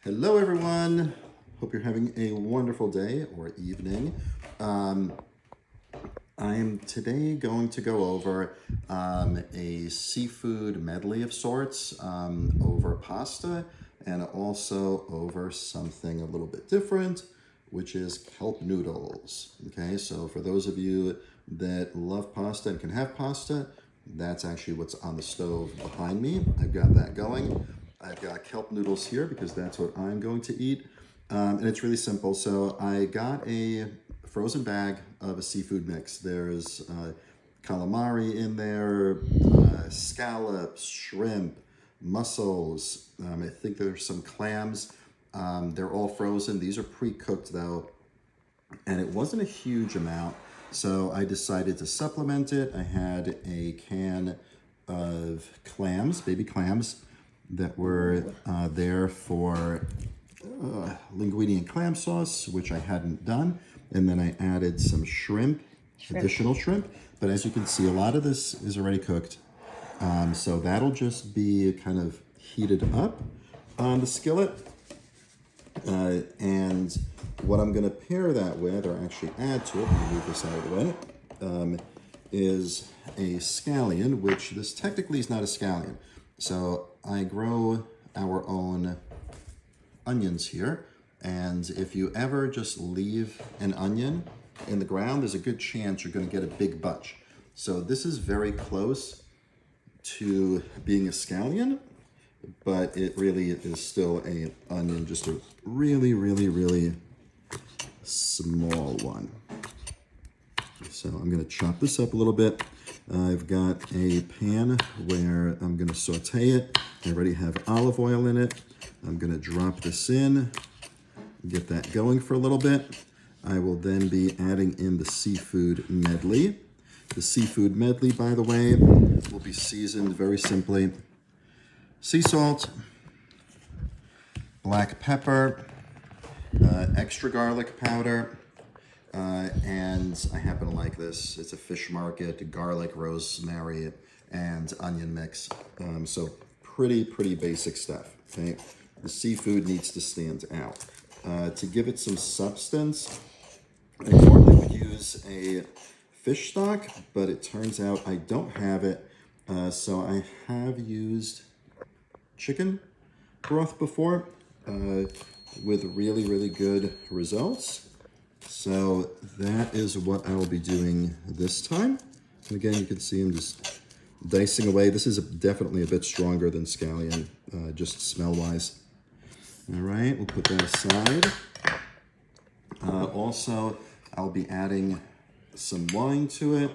Hello everyone, hope you're having a wonderful day or evening. I am today going to go over a seafood medley of sorts over pasta and also over something a little bit different, which is kelp noodles. Okay, so for those of you that love pasta and can have pasta, that's actually what's on the stove behind me. I've got that going. I've got kelp noodles here because that's what I'm going to eat. And it's really simple. So I got a frozen bag of a seafood mix. There's calamari in there, scallops, shrimp, mussels. I think there's some clams. They're all frozen. These are pre-cooked though. And it wasn't a huge amount. So I decided to supplement it. I had a can of clams, baby clams, that were there for linguine and clam sauce, which I hadn't done. And then I added some shrimp, additional shrimp. But as you can see, a lot of this is already cooked. So that'll just be kind of heated up on the skillet. And what I'm going to pair that with, or actually add to it, let me move this out of the way, is a scallion, which this technically is not a scallion. So I grow our own onions here, and if you ever just leave an onion in the ground, there's a good chance you're going to get a big bunch. So this is very close to being a scallion, but it really is still an onion, just a really, really, really small one. So I'm going to chop this up a little bit. I've got a pan where I'm going to saute it. I already have olive oil in it. I'm going to drop this in, get that going for a little bit. I will then be adding in the seafood medley. The seafood medley, by the way, will be seasoned very simply. Sea salt, black pepper, extra garlic powder, and I happen to like this. It's a Fish Market, garlic, rosemary, and onion mix. So pretty basic stuff, okay? The seafood needs to stand out. To give it some substance, I normally would use a fish stock, but it turns out I don't have it. So I have used chicken broth before with really good results. So that is what I will be doing this time. And again, you can see I'm just dicing away. This is definitely a bit stronger than scallion, just smell-wise. All right, we'll put that aside. Also, I'll be adding some wine to it.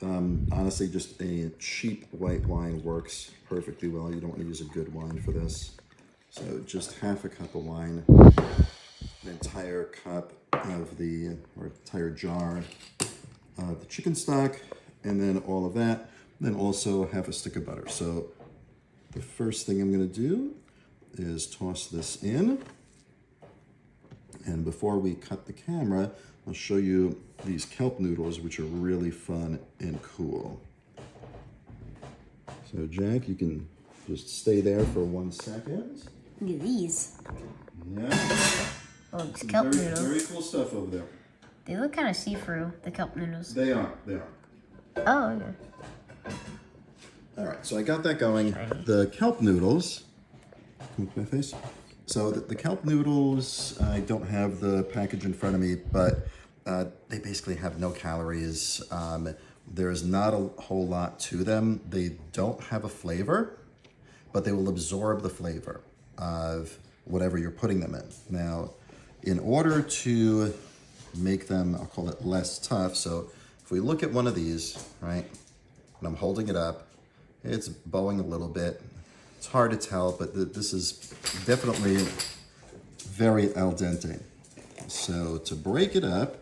Honestly, just a cheap white wine works perfectly well. You don't want to use a good wine for this. So just half a cup of wine, an entire cup of or entire jar of the chicken stock, and then all of that. Then also half a stick of butter. So the first thing I'm going to do is toss this in. And before we cut the camera, I'll show you these kelp noodles, which are really fun and cool. So Jack, you can just stay there for 1 second. Look at these. Yeah. Oh, it's kelp noodles. Very cool stuff over there. They look kind of see-through, the kelp noodles. They are. Oh, okay. All right, so I got that going. The kelp noodles, come to my face. So the kelp noodles, I don't have the package in front of me, but they basically have no calories. There's not a whole lot to them. They don't have a flavor, but they will absorb the flavor of whatever you're putting them in. Now, in order to make them, I'll call it less tough, so if we look at one of these, right, and I'm holding it up, it's bowing a little bit. It's hard to tell, but this is definitely very al dente. So to break it up,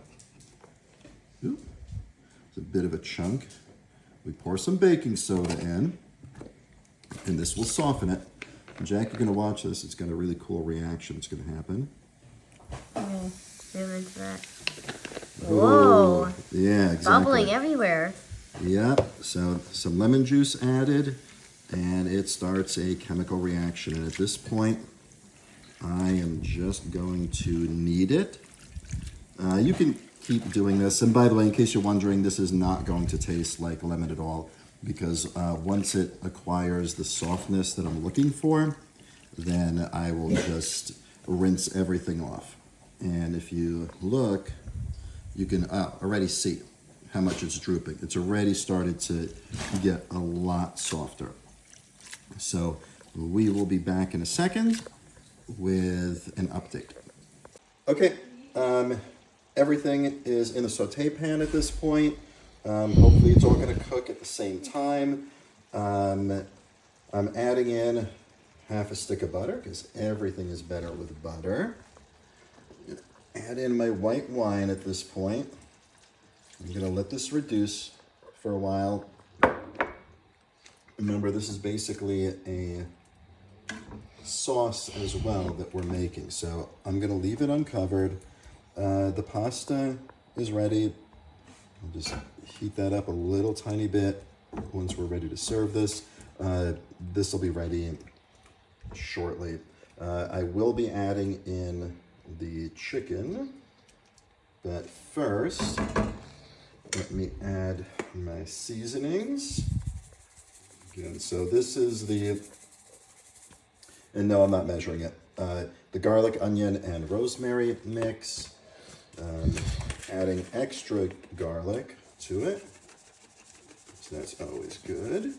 it's a bit of a chunk. We pour some baking soda in, and this will soften it. Jack, you're gonna watch this. It's got a really cool reaction that's gonna happen. Oh, look at that. Whoa. Ooh, yeah, exactly. Bubbling everywhere. Yep, so some lemon juice added, and it starts a chemical reaction. And at this point, I am just going to knead it. You can keep doing this. And by the way, in case you're wondering, this is not going to taste like lemon at all, because once it acquires the softness that I'm looking for, then I will just rinse everything off. And if you look, you can already see how much it's drooping. It's already started to get a lot softer. So we will be back in a second with an update. Okay, everything is in the saute pan at this point. Hopefully it's all going to cook at the same time. I'm adding in half a stick of butter because everything is better with butter. Add in my white wine at this point. I'm going to let this reduce for a while. Remember, this is basically a sauce as well that we're making. So I'm going to leave it uncovered. The pasta is ready. I'll just heat that up a little tiny bit once we're ready to serve this. This will be ready shortly. I will be adding in the chicken, but first, let me add my seasonings. Again, so this is and no, I'm not measuring it. The garlic, onion, and rosemary mix. Adding extra garlic to it, so that's always good.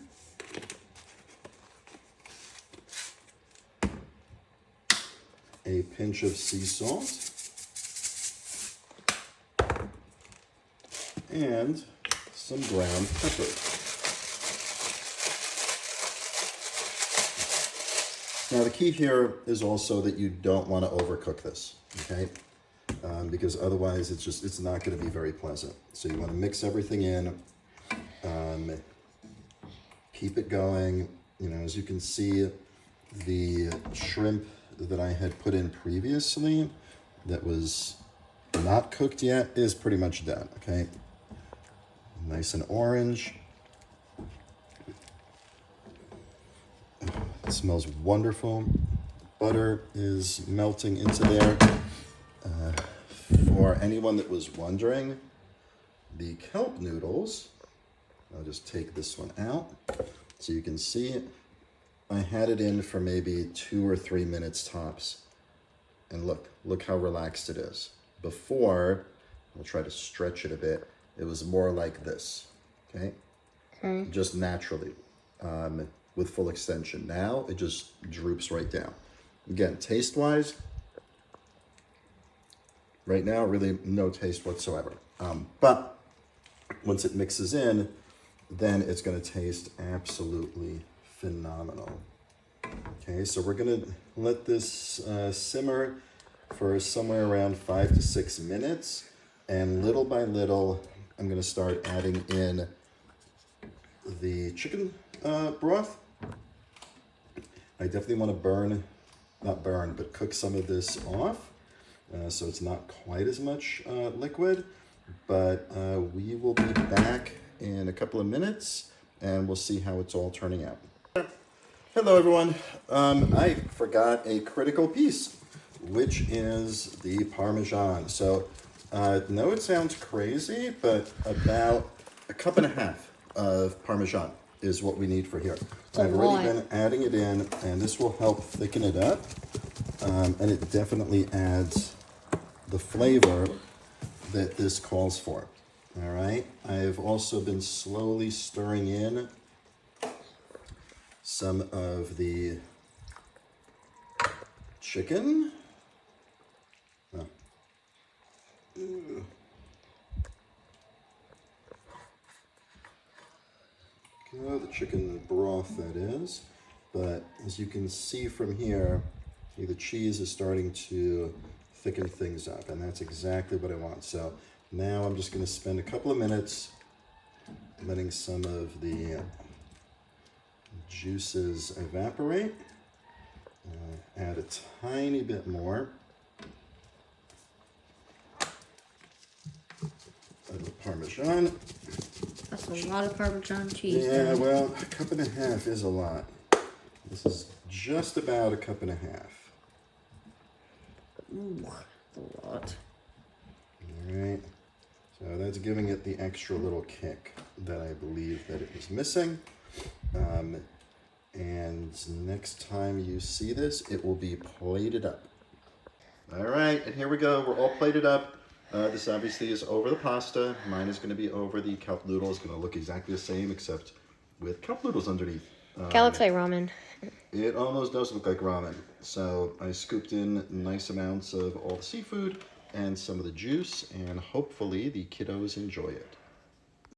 A pinch of sea salt. And some ground pepper. Now the key here is also that you don't want to overcook this, okay? Because otherwise it's not going to be very pleasant. So you want to mix everything in, keep it going. You know, as you can see, the shrimp that I had put in previously that was not cooked yet is pretty much done, okay? Nice and orange. It smells wonderful. Butter is melting into there. For anyone that was wondering, the kelp noodles, I'll just take this one out so you can see it. I had it in for maybe 2 or 3 minutes tops. And look how relaxed it is. Before, I'll try to stretch it a bit, it was more like this, okay? Just naturally, with full extension. Now, it just droops right down. Again, taste-wise, right now, really no taste whatsoever. But once it mixes in, then it's going to taste absolutely phenomenal. Okay, so we're going to let this simmer for somewhere around 5 to 6 minutes. And little by little, I'm going to start adding in the chicken broth. I definitely want to cook some of this off. So it's not quite as much liquid, but we will be back in a couple of minutes and we'll see how it's all turning out. Hello everyone. I forgot a critical piece, which is the Parmesan. So no, it sounds crazy, but about 1.5 cups of Parmesan is what we need for here. I've already been adding it in, and this will help thicken it up, and it definitely adds the flavor that this calls for. All right, I've also been slowly stirring in some of the chicken. The chicken broth, that is. But as you can see from here, the cheese is starting to thicken things up, and that's exactly what I want. So now I'm just going to spend a couple of minutes letting some of the juices evaporate. Add a tiny bit more of the Parmesan. That's a lot of Parmesan cheese. Yeah, well, 1.5 cups is a lot. This is just about 1.5 cups. Ooh, a lot. All right. So that's giving it the extra little kick that I believe that it was missing. And next time you see this, it will be plated up. All right, and here we go. We're all plated up. This obviously is over the pasta. Mine is going to be over the kelp noodle. It's going to look exactly the same, except with kelp noodles underneath. That looks like ramen. It almost does look like ramen. So I scooped in nice amounts of all the seafood and some of the juice, and hopefully the kiddos enjoy it.